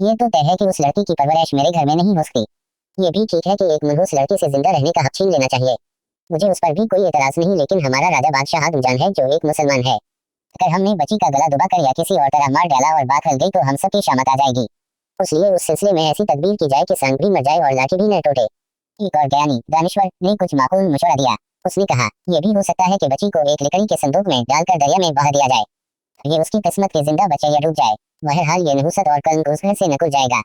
ये तो तय है कि उस लड़की की परवरिश मेरे घर में नहीं हो सकती। ये भी ठीक है कि एक मनहूस लड़की से जिंदा रहने का हक छीन लेना चाहिए। मुझे उस पर भी कोई एतराज नहीं, लेकिन हमारा राजा बादशाह आदमजान है जो एक मुसलमान है। अगर हमने बच्ची का गला दबाकर या किसी और तरह मार डाला और बात हल गई तो हम सबकी शामत आ जाएगी। इसलिए उस सिलसिले में ऐसी तदबीर की जाए कि सांड भी मर जाए और लाठी भी न टूटे। एक और ज्ञानी दानिश्वर ने कुछ माकूल मशवरा दिया। उसने कहा, यह भी हो सकता है कि बच्ची को एक लकड़ी के संदूक में डालकर दरिया में बहा दिया जाए। ये उसकी किस्मत के जिंदा बचे या डूब जाए, बहरहाल ये नहुसत और कलंक उस घर से निकल जाएगा।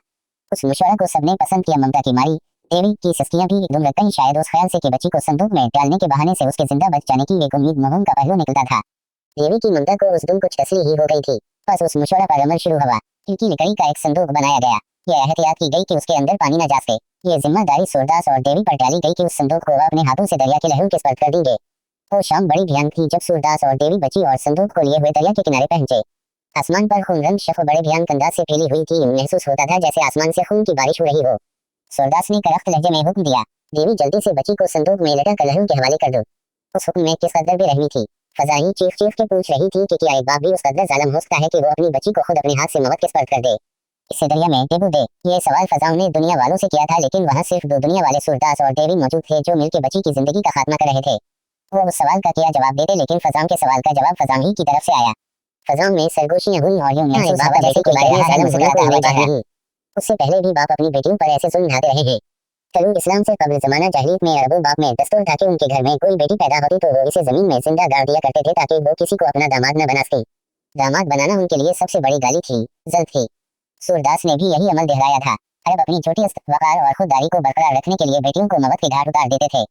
उस मशवरा को सबने पसंद किया। ममता की मारी देवी की सस्तियां भी दुम लग गईं, शायद उस ख्याल से कि बच्ची को संदूक में डालने के बहाने से उसके जिंदा बच जाने की एक उम्मीद महूम का पहलू निकलता था। देवी की ममता को उस दिन कुछ तसली ही हो गई थी। बस उस मशवरा पर अमल शुरू हुआ। हल्की लकड़ी का एक संदूक बनाया गया। यह एहतियात की गई कि उसके अंदर पानी न जा सके। ये जिम्मेदारी सूरदास और देवी पर डाली गई कि उस संदूक को वह अपने हाथों से दरिया के लहरों के स्पर्श कर देंगे। वो शाम बड़ी भयानक थी जब सूरदास और देवी बच्ची और संदूक को लिए हुए दरिया के किनारे पहुंचे। आसमान पर खून रंग शफ़ बड़े भयानक अंदाज से फैली हुई थी। महसूस होता था जैसे आसमान से खून की बारिश हो रही हो। सूरदास ने करख्त लहजे में हुक्म दिया, देवी जल्दी से बच्ची को संदूक में लटक लहरों के हवाले कर दो। उस हुक्म में किस कदर बेरहमी थी। फजाही चीख चीख के पूछ रही थी कि क्या एक बाप भी उस कदर जालिम हो सकता है कि वो अपनी बच्ची को खुद अपने हाथ से मौत के स्पर्श कर दे, इसे दरिया में डुबो दे। ये सवाल फजाओं ने दुनिया वालों से किया था, लेकिन वहाँ सिर्फ दो दुनिया वाले सूरदास और देवी मौजूद थे जो मिलकर बच्ची की जिंदगी का खात्मा कर रहे थे। वो उस सवाल का क्या जवाब देते, लेकिन फजाओं के सवाल का जवाब फजाओं ही की तरफ से आया। फजाओं में सरगोशियां हुई और यूं महसूस हुआ जैसे कोई कह रहा है मुझे कोई नहीं। उससे पहले भी बाप अपनी बेटियों पर ऐसे जुल्म ढाते रहे हैं। चलो इस्लाम से कबल जमाना जाहिलियत में अरबों बाप में दस्तूर था कि उनके घर में कोई बेटी पैदा होती तो वो इसे जमीन में जिंदा गाड़ दिया करते थे ताकि वो किसी को अपना दामाद न बना सके। दामाद बनाना उनके लिए सबसे बड़ी गाली थी, जल्द थी। सूरदास ने भी यही अमल दोहराया था। अरब अपनी छोटी वकार और खुददारी को बरकरार रखने के लिए बेटियों को मौत की घाट उतार देते थे।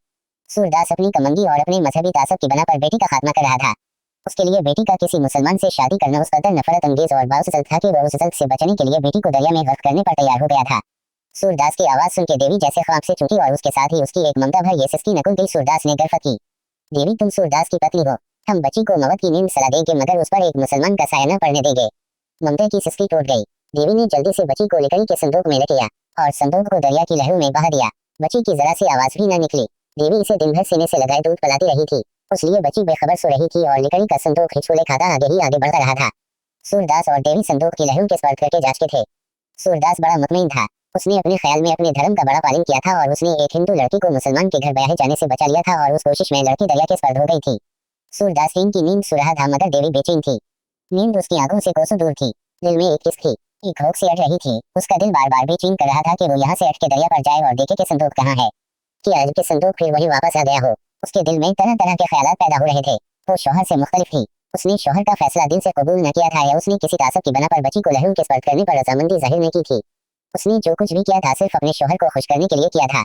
सूरदास अपनी कमंदी और अपने मजहबी तासब की बना पर बेटी का खात्मा कर रहा था। उसके लिए बेटी का किसी मुसलमान से शादी करना उस कदर नफरत अंगेज और बाउसल था कि वह उस जल्द से बचने के लिए बेटी को दरिया में गर्क करने पर तैयार हो गया था। सूरदास की आवाज सुन के देवी जैसे ख्वाब से चूकी और उसके साथ ही उसकी एक ममता भर ये सिसकी नकुल गई। सूरदास ने गर्फत की, देवी तुम सूरदास की पत्नी हो, हम बच्ची को मौत की नींद सला देंगे मगर उस पर एक मुसलमान का साया न पड़ने देंगे। ममता की सिसकी टूट गई। देवी ने जल्दी से बच्ची को लकड़ी के संदूक में लटिया और संदूक को दरिया की लहरों में बहा दिया। बच्ची की जरा सी आवाज भी न निकली। देवी इसे दिन भर सीने से लगाए दूध पिलाती रही थी, इसलिए बच्ची बेखबर सो रही थी और लकड़ी का संदूक हिचकोले खाता आगे ही आगे बढ़ता रहा था। सूरदास और देवी संदूक की लहरों के स्पर्श करके जांचते थे। सूरदास बड़ा मुतमईन था। उसने अपने ख्याल में अपने धर्म का बड़ा पालन किया था और उसने एक हिंदू लड़की को मुसलमान के घर ब्याहे जाने से बचा लिया था और उस कोशिश में लड़की दरिया के स्पर्श हो गई थी। सूरदास की नींद सुरहा था मगर देवी बेचैन थी। नींद उसकी आंखों से कोसों दूर थी। दिल में एक किस थी, एक भूख से अट रही थी। उसका दिल बार बार बेचैन कर रहा था कि वो यहाँ से अट के दरिया पर जाए और देखे कि संदूक कहाँ है, कि आज के संदूक फिर वही वापस आ गया हो। उसके दिल में तरह तरह के ख्यालात पैदा हो रहे थे। वो शौहर से मुख्तलिफ थी। उसने शौहर का फैसला दिल से कबूल न किया था या उसने किसी तासब की बना पर बच्ची को लहरों के स्पर्श करने पर रजामंदी जाहिर नहीं की थी। उसने जो कुछ भी किया था सिर्फ अपने शौहर को खुश करने के लिए किया था।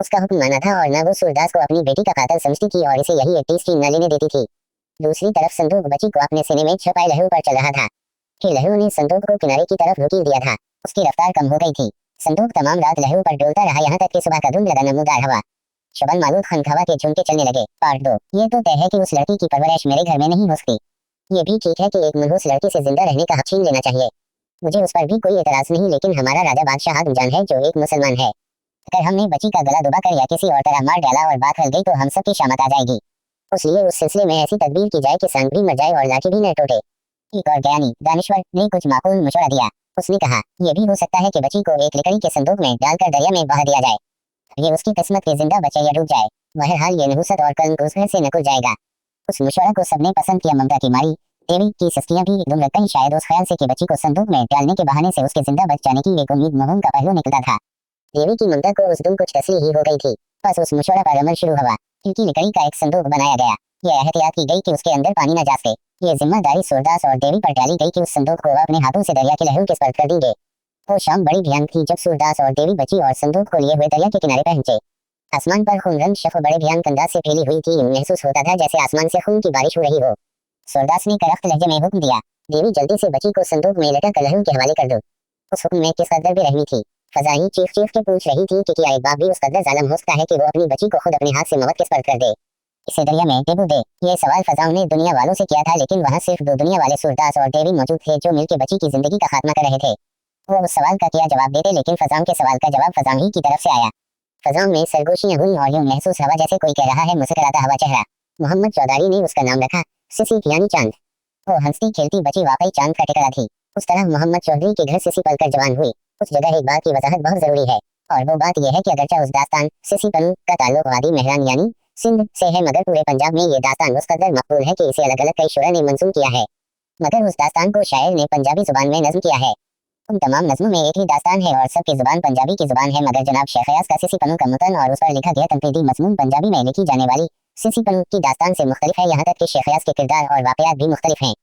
उसका हुक्म माना था और न वो सूरदास को अपनी बेटी का कातिल समझती थी और इसे यही एक टीस्टी न लेने देती थी। दूसरी तरफ संदूक बच्ची को अपने सीने में छुपाए लहरों पर चल रहा था कि लहरों ने संदूक को किनारे की तरफ धकेल दिया था। उसकी रफ्तार कम हो गई थी। संदूक तमाम रात लहरों पर डोलता रहा यहाँ तक कि सुबह का धुंध लगा नमूदार हवा शबन मालूद खनखवा के झुमके चलने लगे। पार्ट 2। ये तो तय है कि उस लड़की की परवरिश मेरे घर में नहीं हो सकती। ये भी ठीक है कि एक मनहूस लड़की से जिंदा रहने का हक छीन लेना चाहिए। मुझे उस पर भी कोई एतराज नहीं, लेकिन हमारा राजा बादशाह आदमजान है जो एक मुसलमान है। अगर हमने बच्ची का गला दबाकर या किसी और तरह मार डाला और बात हल गई तो हम सबकी शामत आ जाएगी। इसलिए उस सिलसिले में ऐसी तदबीर की जाए कि सांड भी मर जाए और लाठी भी न टूटे। एक और ज्ञानी दानिश्वर ने कुछ माकूल मशवरा दिया। उसने कहा, यह भी हो सकता है कि बच्ची को एक लकड़ी के संदूक में डालकर दरिया में बहा दिया जाए। ये उसकी किस्मत के जिंदा बचे या डूब जाए, बहरहाल ये नहुसत और कलंक उस घर से निकल जाएगा। उस मशवरा को सबने पसंद किया। ममता की मारी देवी की सस्तियां भी दुम लग गईं, शायद उस ख्याल से कि बच्ची को संदूक में डालने के बहाने से उसके जिंदा बच जाने की एक उम्मीद महूम का पहलू निकलता था। देवी की ममता को उस दिन कुछ तसली ही हो गई थी। बस उस मशवरा पर अमल शुरू हुआ। हल्की लकड़ी का एक संदूक बनाया गया। यह एहतियात की गई कि उसके अंदर पानी न जा सके। ये जिम्मेदारी सूरदास और देवी पर डाली गई कि उस संदूक को वह अपने हाथों से दरिया के लहरों के स्पर्श कर देंगे। वो शाम बड़ी भयानक थी जब सूरदास और देवी बच्ची और संदूक को लिए हुए दरिया के किनारे पहुंचे। आसमान पर खून रंग शफ़ बड़े भयानक अंदाज से फैली हुई थी। महसूस होता था जैसे आसमान से खून की बारिश हो रही हो। सूरदास ने करख्त लहजे में हुक्म दिया, देवी जल्दी से बच्ची को संदूक में लटक कर लहरों के हवाले कर दो। उस हुक्म में किस कदर बेरहमी थी। फजाही चीख चीख के पूछ रही थी कि क्या एक बाप भी उस कदर जालिम हो सकता है कि वो अपनी बच्ची को खुद अपने हाथ से मौत के स्पर्श कर दे, इसे दरिया में डुबो दे। ये सवाल फजाओं ने दुनिया वालों से किया था, लेकिन वहाँ सिर्फ दो दुनिया वाले सूरदास और देवी मौजूद थे जो मिलकर बच्ची की जिंदगी का खात्मा कर रहे थे। वो उस सवाल का क्या जवाब देते, लेकिन फजाओं के सवाल का जवाब फजाओं ही की तरफ से आया। फजाओं में सरगोशियां हुई और यूं महसूस हवा जैसे कोई कह रहा है मुस्कुराता हवा चेहरा। मोहम्मद चौधारी ने उसका नाम रखा सिसिक यानी चांद। वो हंसती खेलती बची वाकई चांद का टिकड़ा थी। उस तरह मोहम्मद चौधरी के घर सिसी पलकर जवान हुई। उस जगह एक बात की वजाहत बहुत जरूरी है, और वो बात यह है कि अगरचे उस दास्तान सिसी पनु का ताल्लुक वादी मेहरान यानी सिंध से है, मगर पूरे पंजाब में ये दास्तान उस कदर मकबूल है कि इसे अलग अलग कई शुरा ने मंजूर किया है, मगर उस दास्तान को शायर ने पंजाबी जुबान में नज्म किया है। उन तमाम नज़्मों में एक ही दास्तान है और सबकी जुबान पंजाबी की जुबान है, मगर जनाब शेख अयास का सिसी पन्नू का मतन और उस पर लिखा गया तनकीदी मज़मून पंजाबी में लिखी जाने वाली सिसी पन्नू की दास्तान से मुख्तलिफ है। यहाँ तक कि शेख अयास के किरदार और वाक़यात भी मुख्तलिफ हैं।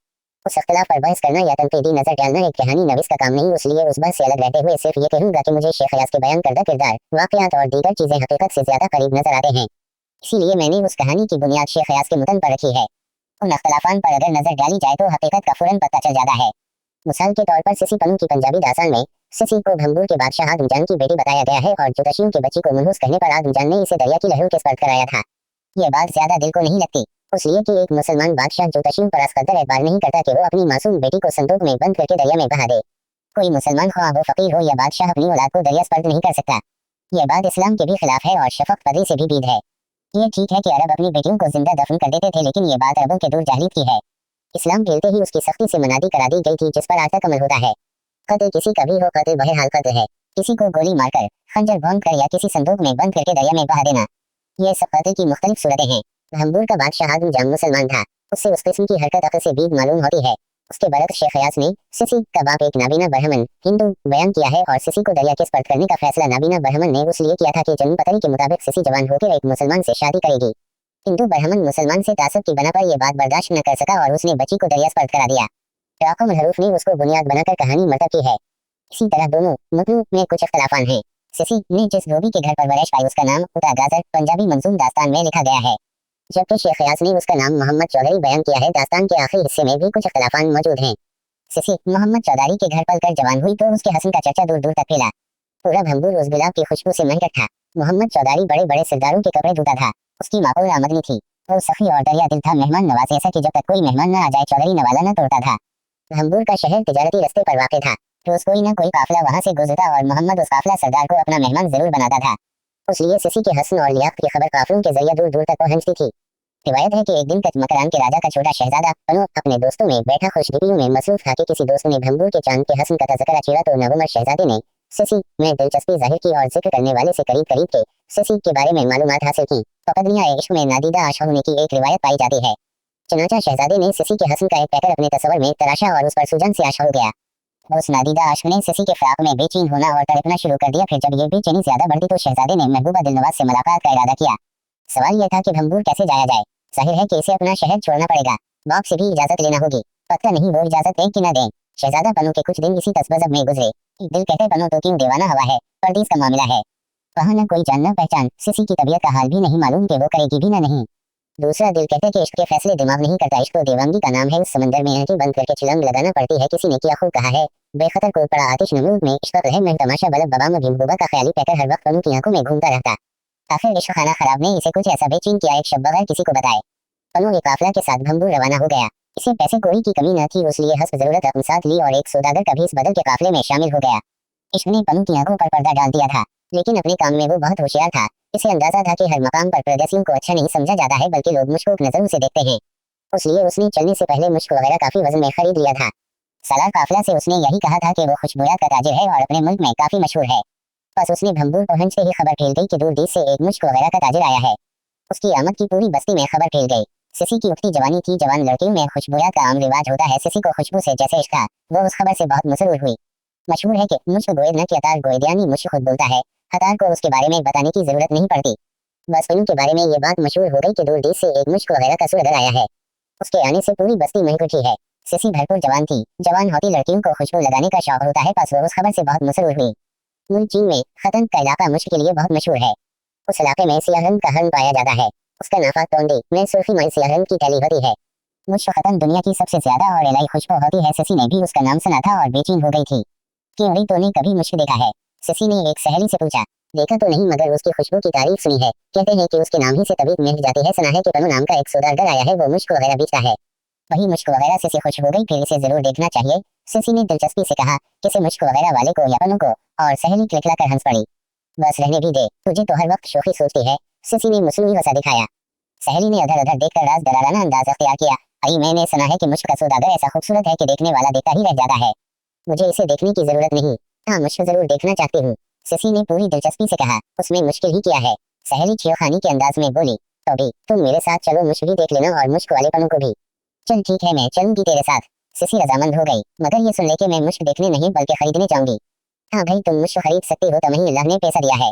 उस इख्तिलाफ पर बहस करना या तनकीदी नजर डालना एक कहानी नवीस का काम नहीं, इसलिए उस बहस से अलग रहते हुए सिर्फ ये कहूँगा कि मुझे शेख अयास के बयान करदा किरदार, वाक़यात और दीगर चीज़ें हकीकत से ज़्यादा करीब नजर आते हैं। इसीलिए मैंने उस कहानी की बुनियाद शेख अयास के मतन पर रखी है। उन अख्तिलाफ़ान पर अगर नजर डाली जाए तो हकीकत का फौरन पता चल जाता है। मिसाल के तौर पर सिसी पन्नू की पंजाबी दास्तान में सिसी को भंबूर के बादशाह आदमजान की बेटी बताया गया है और जुतशियों की बच्ची को मनहूस कहने पर आदमजान ने इसे दरिया की लहरों के स्पर्श कराया था। ये बात ज्यादा दिल को नहीं लगती, इसलिए कि एक मुसलमान बादशाह जुतशियों पर असकदर एतबार नहीं करता कि वो अपनी मासूम बेटी को संदूक में बंद करके दरिया में बहा दे। कोई मुसलमान ख्वाह वो फकीर हो या बादशाह अपनी औलाद को दरिया स्पर्श नहीं कर सकता। यह बात इस्लाम के भी खिलाफ है और शफक पदरी से भी बीद है। ये ठीक है कि अरब अपनी बेटियों को जिंदा दफन कर देते थे, लेकिन ये बात अरबों के दूर जाहिलियत की है। इस्लाम फैलते ही उसकी सख्ती से मनादी करा दी गई थी, जिस पर आज तक अमल होता है। कत्ल किसी का भी हो, कत्ल बहरहाल कत्ल है। किसी को गोली मारकर, खंजर भोंक कर या किसी संदूक में बंद करके दरिया में बहा देना, ये सब कत्ल की मुख्तलिफ सूरतें हैं। भंबूर का बादशाह आदमजान मुसलमान था, उससे उस किस्म की हरकत अक्ल से बीद मालूम होती है। उसके बरक्स शेख अयास ने सिसी का बाप एक नाबीना ब्राह्मण हिंदू बयान किया है और सिसी को दरिया के स्पर्श करने का फैसला नाबीना ब्राह्मण ने उसलिए किया था कि जन्म पतरी के मुताबिक सिसी जवान होकर एक मुसलमान से शादी करेगी। हिंदू ब्राह्मण मुसलमान से तासुब की बना पर यह बात बर्दाश्त न कर सका और उसने बच्ची को दरिया स्पर्श करा दिया। राक़म हरूफ ने उसको बुनियाद बनाकर कहानी मर्तब की है। इसी तरह दोनों मतलू में कुछ इख्तिलाफान हैं। सिसी ने जिस धोबी के घर परवरिश पाई उसका नाम उता गाजर पंजाबी मंजूम दास्तान में लिखा गया है, जबकि शेख अयास ने उसका नाम मोहम्मद चौधरी बयान किया है। दास्तान के आखिरी हिस्से में भी कुछ इख्तिलाफान मौजूद हैं। सिसी मोहम्मद चौधरी के घर पलकर जवान हुई तो उसके हसन का चर्चा दूर दूर तक फैला। पूरा भंबूर उस गुलाब की खुशबू से महक था। मोहम्मद चौधरी बड़े बड़े सरदारों के कपड़े धोता था। उसकी माकूल आमदनी थी। वो सखी और दरिया दिल था, मेहमान नवाज, ऐसा कि जब तक कोई मेहमान न आ जाए चौधरी नवाला न तोड़ता था। भंबूर का शहर तिजारती रस्ते पर वाक़ था, रोज कोई न कोई काफिला वहां से गुजरता और मोहम्मद उस काफिला सरदार को अपना मेहमान जरूर बनाता था। इसलिए सिसी के हसन और लियाकत की खबर काफिलों के जरिए दूर दूर तक पहुंचती थी। रिवायत है कि एक दिन कचमकरान के राजा का छोटा शहजादा पनु अपने दोस्तों में बैठा खुशगपियों में मसरूफ था कि किसी दोस्त ने भंबूर के चांद के हसन का तज़किरा छेड़ा तो नवुमर शहजादे ने सिसी में दिलचस्पी जाहिर की और जिक्र करने वाले से करीब करीब के सिसी के बारे में मालूमात हासिल की। फ़क़दनिया इश्क में नादीदा आशिक़ होने की एक रिवायत पाई जाती है। चनाचा शहजादे ने सिसी के हसन का एक पैकर अपने तस्वर में तराशा और उस पर सूजन से आशिक़ हो गया। उस नादीदा आशिक़ ने सिसी के फ़राक़ में बेचैन होना और तड़पना शुरू कर दिया। फिर जब ये बेचैनी ज्यादा बढ़ती तो शहजादे ने महबूबा दिलनवाज से मुलाकात का इरादा किया। सवाल यह था कि भंबूर कैसे जाया जाए। जाहिर है कि इसे अपना शहर छोड़ना पड़ेगा, बाप से भी इजाजत लेना होगी। पता नहीं वो इजाजत दें कि न दें। शहजादा पनु के कुछ दिन इसी तसबज़ब में गुजरे। दिल कहते पनु तो क्यों दीवाना हवा है, परदेस का मामला है, वहाँ न कोई जान न पहचान, सिसी की तबीयत का हाल भी नहीं मालूम कि वो करेगी भी न नहीं। दूसरा दिल कहते कि इश्क के फैसले दिमाग नहीं करता, इश्क तो देवांगी का नाम है, उस समंदर में आंखें बंद करके छलांग लगाना पड़ती है। किसी ने किया खूब कहा है, बेखतर को पड़ा आतिश नमूद में इश्क रहे में तमाशा बलब बबा में महबूबा का ख्याली पैकर हर वक्त पनु की आंखों में घूमता रहता। आखिर इश्क खाना खराब ने इसे कुछ ऐसा बेचैन किया एक शब बगैर किसी को बताए। पनु एक काफिला के साथ भंबूर रवाना हो गया। इसे पैसे कौड़ी की कमी न थी, इसलिए हस्ब जरूरत अपने साथ ली और एक सौदागर का भी इस बदल के काफिले में शामिल हो गया। इश्क ने पनु की आंखों पर पर्दा डाल दिया था, लेकिन अपने काम में वो बहुत होशियार था। इसे अंदाजा था कि हर मकाम पर परदेसियों को अच्छा नहीं समझा जाता है, बल्कि लोग मुश्किल नजरों से देखते हैं। इसलिए उसने चलने से पहले मुश्क वगैरह काफी वजन में खरीद लिया था। सालार काफिला से उसने यही कहा था कि वो खुशबूयात का ताजिर है और अपने मुल्क में काफी मशहूर है। बस उसने भंबूर पहुंचते ही खबर फैल गई कि दूर देश से एक मुश्क वगैरह का ताजिर आया है। उसकी आमद की पूरी बस्ती में खबर फैल गई। सिसी की उठती जवानी थी, जवान लड़कियों में खुशबूयात का आम रिवाज होता है। सिसी को खुशबू से जैसे इश्क था, वो उस खबर से बहुत मसरूर हुई। मशहूर है कि मुश्क गोयद न कि अतार गोयद, यानी मुश्क खुद बोलता है, अतार को उसके बारे में बताने की जरूरत नहीं पड़ती। बस पनु के बारे में ये बात मशहूर हो गई कि दूर देश से एक मुश्क वगैरह का सौदागर आया है। उसके आने से पूरी बस्ती महक उठी है। सिसी भरपूर जवान थी। जवान होती लड़कियों को खुशबू लगाने का शौक होता है, बस वो उस खबर से बहुत मसरूर हुई। मुल्क चीन में खतन का इलाका मुश्क के लिए बहुत मशहूर है। उस इलाके में सियाहन का हर्न पाया जाता है। उसका नाफा तोंडे में सुर्खी में सियाहन की टैली होती है। मुश्क खतन दुनिया की सबसे ज्यादा और इलाई खुशबू होती है। सिसी ने भी उसका नाम सुना था और बेचैन हो गई थी कि अरे तूने कभी मुश्क देखा है। सिसी ने एक सहेली से पूछा, देखा तो नहीं मगर उसकी खुशबू की तारीफ सुनी है। कहते हैं कि उसके नाम ही से तबीयत महक जाती है। सुना है कि पनु नाम का एक सौदागर आया है, वो मुश्क वगैरह बेचता है। वही मुश्क वगैरह सिसी खुश हो गई, फिर इसे जरूर देखना चाहिए। सिसी ने दिलचस्पी से कहा, किसे मुश्क वगैरह वाले को या पनु को, और सहेली खिलखिला कर हंस पड़ी। बस रहने भी दे, तुझे तो हर वक्त शोखी सोचती है। सिसी ने मुस्लिमी वसा दिखाया। सहेली ने अधर अधर देखकर राज दराराना अंदाज अख्तियार किया। आई मैंने सुना है कि मुश्क का सौदागर ऐसा खूबसूरत है कि देखने वाला देखता ही रह जाता है। मुझे इसे देखने की जरूरत नहीं। हाँ मुश्क जरूर देखना चाहती हूँ, सिसी ने पूरी दिलचस्पी से कहा। उसमें मुश्किल ही किया है, सहेली छेड़खानी के अंदाज में बोली। तो भी तुम मेरे साथ चलो, मुश्क भी देख लेना और मुश्क वाले पलों को भी। चल ठीक है, मैं चलूंगी तेरे साथ। सिसी रजामंद हो गई, मगर ये सुन लेके मैं मुश्क देखने नहीं बल्कि खरीदने जाऊंगी। हाँ भाई, तुम मुश्क खरीद सकती हो, तुम्हें अल्लाह ने पैसा दिया है,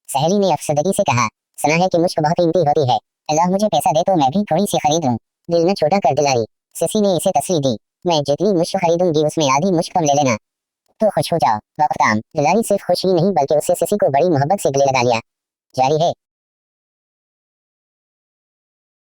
सहेली ने अफसरदगी से कहा। सुना है कि मुश्क बहुत कीमती होती है, अल्लाह मुझे पैसा दे तो मैं भी थोड़ी सी खरीद लूं। दिल न छोटा कर दिलाई, सिसी ने इसे तसल्ली दी। मैं जितनी मुश्क खरीदूंगी उसमें आधी मुश्क तुम ले लेना। तो खुश हो जाओ। वक्ताम दिलारी सिर्फ खुश ही नहीं बल्कि उससे सिसी को बड़ी मोहब्बत से गले लगा लिया। जारी है।